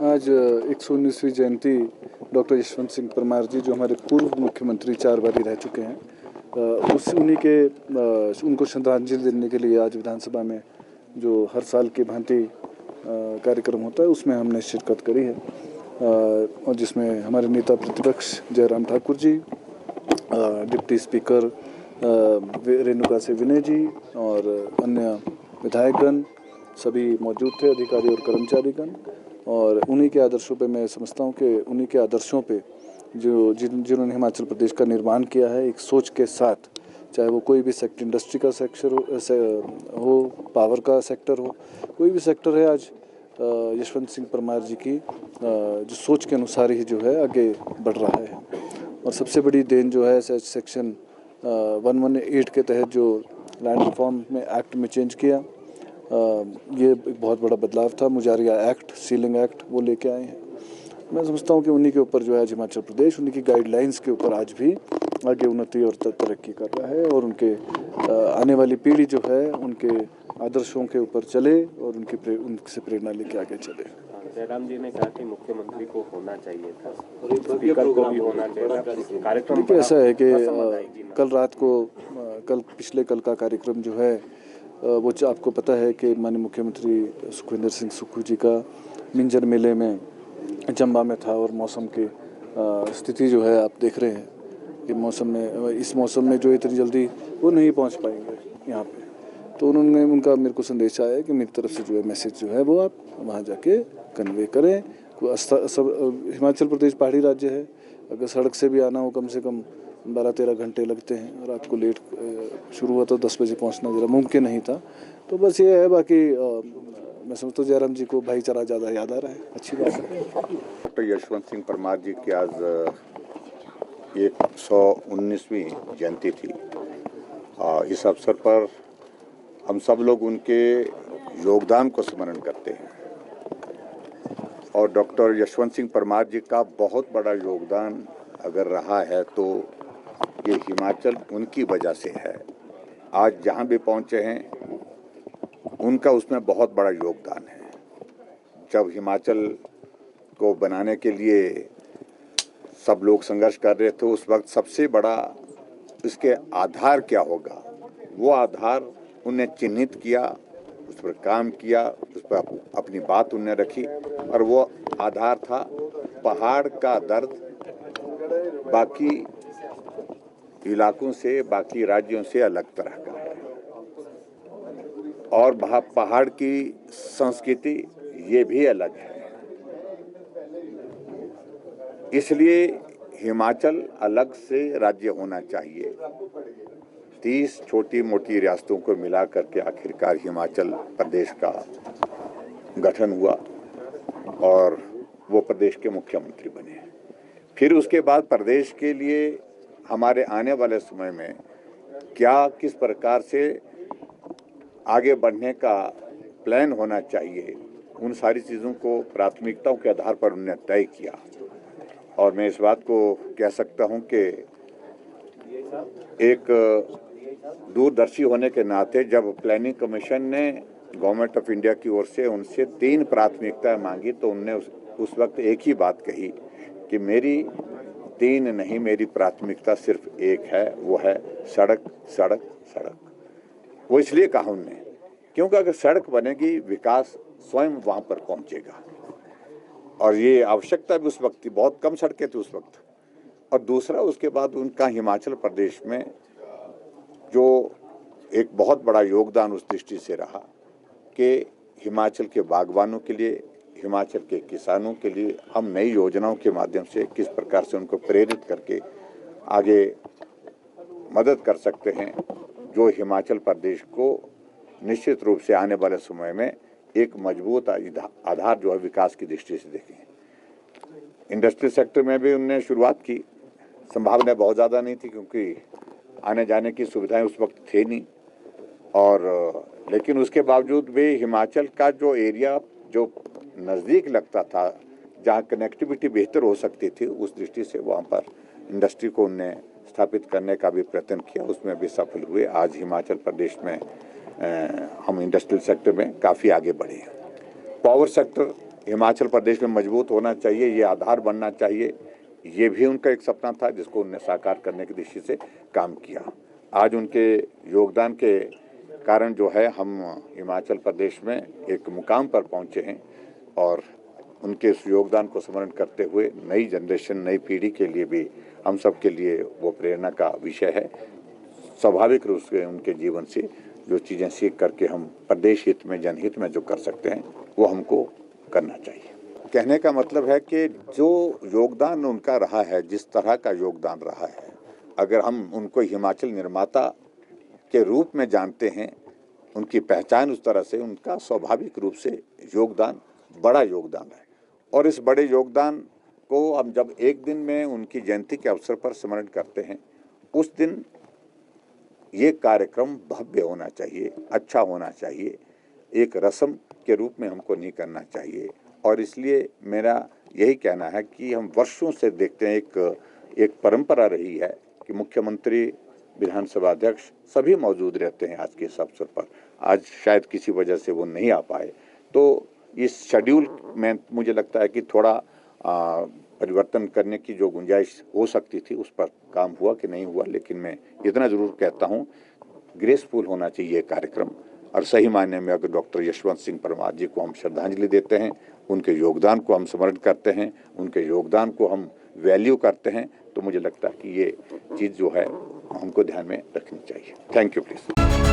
आज 119वीं जयंती डॉक्टर यशवंत सिंह परमार जी, जो हमारे पूर्व मुख्यमंत्री 4 बारी रह चुके हैं, उनको श्रद्धांजलि देने के लिए आज विधानसभा में जो हर साल की भांति कार्यक्रम होता है उसमें हमने शिरकत करी है, और जिसमें हमारे नेता प्रतिपक्ष जयराम ठाकुर जी, डिप्टी स्पीकर रेणुका से विनय जी और अन्य विधायकगण सभी मौजूद थे, अधिकारी और कर्मचारीगण। और उन्हीं के आदर्शों पे मैं समझता हूँ कि उन्हीं के आदर्शों पे जिन्होंने हिमाचल प्रदेश का निर्माण किया है एक सोच के साथ, चाहे वो कोई भी सेक्टर, इंडस्ट्री का सेक्टर हो, पावर का सेक्टर हो, कोई भी सेक्टर है, आज यशवंत सिंह परमार जी की जो सोच के अनुसार ही जो है आगे बढ़ रहा है। और सबसे बड़ी देन जो है सेक्शन 118 के तहत जो लैंड रिफॉर्म में एक्ट में चेंज किया, ये एक बहुत बड़ा बदलाव था। मुजारिया एक्ट, सीलिंग एक्ट वो लेके आए हैं। मैं समझता हूँ कि उन्हीं के ऊपर जो है आज हिमाचल प्रदेश उन्हीं की गाइडलाइंस के ऊपर आज भी आगे उन्नति और तरक्की कर रहा है, और उनके आने वाली पीढ़ी जो है उनके आदर्शों के ऊपर चले और उनसे प्रेरणा लेके आगे चले। जयराम जी ने कहा कि मुख्यमंत्री को होना चाहिए था, स्पीकर को भी होना चाहिए था। कार्यक्रम देखिए, ऐसा है कि कल रात को पिछले कल का कार्यक्रम जो है वो आपको पता है कि माननीय मुख्यमंत्री सुखविंदर सिंह सुक्खू जी का मिंजर मेले में चंबा में था, और मौसम की स्थिति जो है आप देख रहे हैं कि इस मौसम में जो इतनी जल्दी वो नहीं पहुंच पाएंगे यहाँ पे। तो उनका मेरे को संदेश आया कि मेरी तरफ से जो है मैसेज जो है वो आप वहाँ जाके कन्वे करें। हिमाचल प्रदेश पहाड़ी राज्य है, अगर सड़क से भी आना हो कम से कम 12-13 घंटे लगते हैं। रात को लेट शुरू हुआ तो 10 बजे पहुंचना ज़रा मुमकिन नहीं था। तो बस ये है, बाकी मैं समझता हूँ जयराम जी को भाईचारा ज़्यादा याद आ रहा है, अच्छी बात है। डॉक्टर यशवंत सिंह परमार जी की आज 119वीं जयंती थी। इस अवसर पर हम सब लोग उनके योगदान को स्मरण करते हैं, और डॉक्टर यशवंत सिंह परमार जी का बहुत बड़ा योगदान अगर रहा है तो ये हिमाचल उनकी वजह से है। आज जहाँ भी पहुँचे हैं उनका उसमें बहुत बड़ा योगदान है। जब हिमाचल को बनाने के लिए सब लोग संघर्ष कर रहे थे, उस वक्त सबसे बड़ा इसके आधार क्या होगा, वो आधार उन्हें चिन्हित किया, उस पर काम किया, उस पर अपनी बात उन्हें रखी, और वो आधार था पहाड़ का दर्द बाकी इलाकों से, बाकी राज्यों से अलग तरह का है, और पहाड़ की संस्कृति ये भी अलग है। इसलिए हिमाचल अलग से राज्य होना चाहिए। 30 छोटी मोटी रियासतों को मिला करके आखिरकार हिमाचल प्रदेश का गठन हुआ और वो प्रदेश के मुख्यमंत्री बने। फिर उसके बाद प्रदेश के लिए हमारे आने वाले समय में किस प्रकार से आगे बढ़ने का प्लान होना चाहिए, उन सारी चीज़ों को प्राथमिकताओं के आधार पर उन्होंने तय किया। और मैं इस बात को कह सकता हूं कि एक दूरदर्शी होने के नाते जब प्लानिंग कमीशन ने गवर्नमेंट ऑफ इंडिया की ओर से उनसे 3 प्राथमिकताएं मांगी, तो उनने उस वक्त एक ही बात कही कि मेरी 3 नहीं, मेरी प्राथमिकता सिर्फ एक है, वो है सड़क सड़क सड़क। वो इसलिए कहा उनने क्योंकि अगर सड़क बनेगी विकास स्वयं वहाँ पर पहुँचेगा, और ये आवश्यकता भी उस वक्त थी, बहुत कम सड़कें थी उस वक्त। और दूसरा, उसके बाद उनका हिमाचल प्रदेश में जो एक बहुत बड़ा योगदान उस दृष्टि से रहा कि हिमाचल के बागवानों के लिए, हिमाचल के किसानों के लिए हम नई योजनाओं के माध्यम से किस प्रकार से उनको प्रेरित करके आगे मदद कर सकते हैं, जो हिमाचल प्रदेश को निश्चित रूप से आने वाले समय में एक मजबूत आधार जो है विकास की दृष्टि से देखें। इंडस्ट्रियल सेक्टर में भी उन्होंने शुरुआत की, संभावना बहुत ज़्यादा नहीं थी क्योंकि आने जाने की सुविधाएं उस वक्त थे नहीं, और लेकिन उसके बावजूद भी हिमाचल का जो एरिया जो नज़दीक लगता था, जहाँ कनेक्टिविटी बेहतर हो सकती थी, उस दृष्टि से वहाँ पर इंडस्ट्री को उन्हें स्थापित करने का भी प्रयत्न किया, उसमें भी सफल हुए। आज हिमाचल प्रदेश में हम इंडस्ट्रियल सेक्टर में काफ़ी आगे बढ़े हैं। पावर सेक्टर हिमाचल प्रदेश में मजबूत होना चाहिए, ये आधार बनना चाहिए, ये भी उनका एक सपना था जिसको उन्होंने साकार करने की दृष्टि से काम किया। आज उनके योगदान के कारण जो है हम हिमाचल प्रदेश में एक मुकाम पर पहुंचे हैं और उनके इस योगदान को स्मरण करते हुए नई जनरेशन, नई पीढ़ी के लिए भी हम सब के लिए वो प्रेरणा का विषय है। स्वाभाविक रूप से उनके जीवन से जो चीज़ें सीख करके हम प्रदेश हित में, जनहित में जो कर सकते हैं वो हमको करना चाहिए। कहने का मतलब है कि जो योगदान उनका रहा है, जिस तरह का योगदान रहा है, अगर हम उनको हिमाचल निर्माता के रूप में जानते हैं, उनकी पहचान उस तरह से, उनका स्वाभाविक रूप से योगदान बड़ा योगदान है। और इस बड़े योगदान को हम जब एक दिन में उनकी जयंती के अवसर पर स्मरण करते हैं, उस दिन ये कार्यक्रम भव्य होना चाहिए, अच्छा होना चाहिए, एक रस्म के रूप में हमको नहीं करना चाहिए। और इसलिए मेरा यही कहना है कि हम वर्षों से देखते हैं, एक परंपरा रही है कि मुख्यमंत्री, विधानसभा अध्यक्ष सभी मौजूद रहते हैं आज के इस अवसर पर। आज शायद किसी वजह से वो नहीं आ पाए, तो इस शेड्यूल में मुझे लगता है कि थोड़ा परिवर्तन करने की जो गुंजाइश हो सकती थी, उस पर काम हुआ कि नहीं हुआ, लेकिन मैं इतना ज़रूर कहता हूँ, ग्रेसफुल होना चाहिए ये कार्यक्रम। और सही मायने में अगर डॉक्टर यशवंत सिंह परमार जी को हम श्रद्धांजलि देते हैं, उनके योगदान को हम स्मरण करते हैं, उनके योगदान को हम वैल्यू करते हैं, तो मुझे लगता है कि ये चीज़ जो है हमको ध्यान में रखनी चाहिए। Thank you please.